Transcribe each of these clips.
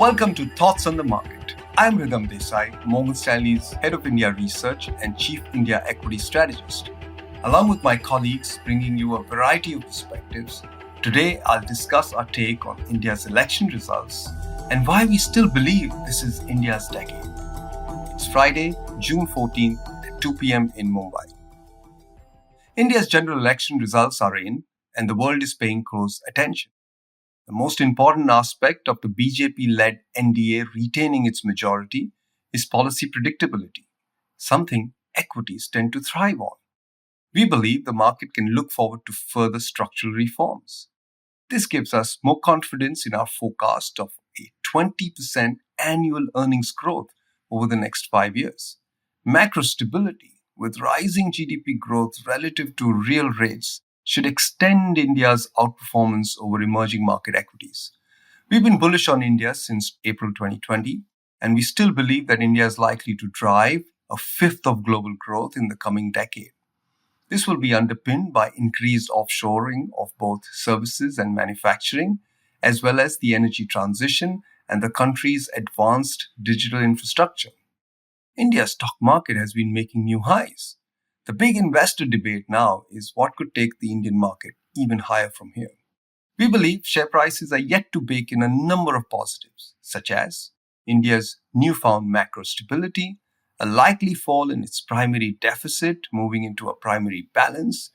Welcome to Thoughts on the Market. I'm Ridham Desai, Morgan Stanley's Head of India Research and Chief India Equity Strategist. Along with my colleagues bringing you a variety of perspectives, today I'll discuss our take on India's election results and why we still believe this is India's decade. It's Friday, June 14th at 2 p.m. in Mumbai. India's general election results are in, and the world is paying close attention. The most important aspect of the BJP-led NDA retaining its majority is policy predictability, something equities tend to thrive on. We believe the market can look forward to further structural reforms. This gives us more confidence in our forecast of a 20% annual earnings growth over the next 5 years. Macro stability, with rising GDP growth relative to real rates, should extend India's outperformance over emerging market equities. We've been bullish on India since April 2020, and we still believe that India is likely to drive a fifth of global growth in the coming decade. This will be underpinned by increased offshoring of both services and manufacturing, as well as the energy transition and the country's advanced digital infrastructure. India's stock market has been making new highs. The big investor debate now is what could take the Indian market even higher from here. We believe share prices are yet to bake in a number of positives, such as India's newfound macro stability, a likely fall in its primary deficit moving into a primary balance,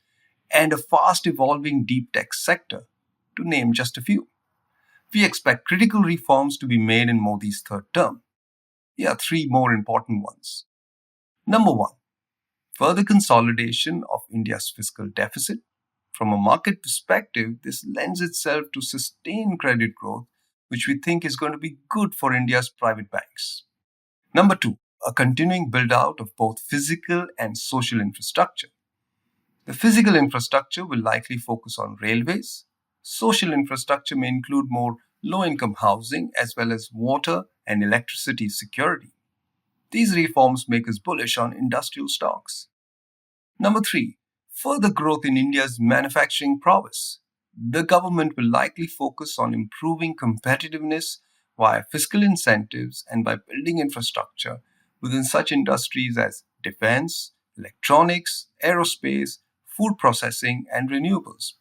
and a fast evolving deep tech sector, to name just a few. We expect critical reforms to be made in Modi's third term. Here are three more important ones. Number one, further consolidation of India's fiscal deficit. From a market perspective, this lends itself to sustained credit growth, which we think is going to be good for India's private banks. Number two, a continuing build-out of both physical and social infrastructure. The physical infrastructure will likely focus on railways. Social infrastructure may include more low-income housing as well as water and electricity security. These reforms make us bullish on industrial stocks. Number three, further growth in India's manufacturing prowess. The government will likely focus on improving competitiveness via fiscal incentives and by building infrastructure within such industries as defense, electronics, aerospace, food processing, and renewables.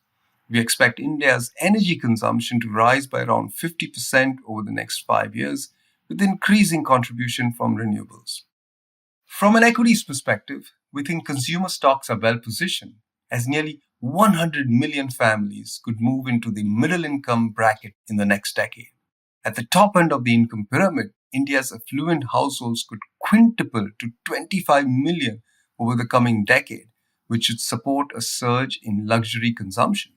We expect India's energy consumption to rise by around 50% over the next 5 years, with increasing contribution from renewables. From an equities perspective, we think consumer stocks are well positioned, as nearly 100 million families could move into the middle income bracket in the next decade. At the top end of the income pyramid, India's affluent households could quintuple to 25 million over the coming decade, which should support a surge in luxury consumption.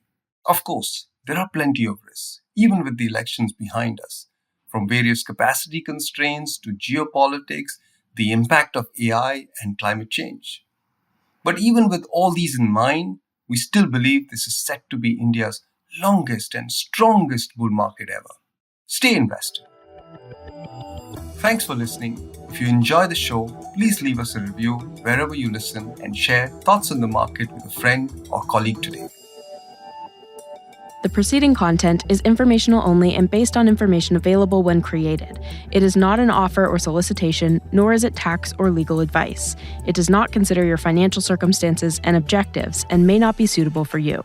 Of course, there are plenty of risks, even with the elections behind us. From various capacity constraints to geopolitics, the impact of AI and climate change. But even with all these in mind, we still believe this is set to be India's longest and strongest bull market ever. Stay invested. Thanks for listening. If you enjoy the show, please leave us a review wherever you listen and share thoughts on the market with a friend or colleague today. The preceding content is informational only and based on information available when created. It is not an offer or solicitation, nor is it tax or legal advice. It does not consider your financial circumstances and objectives and may not be suitable for you.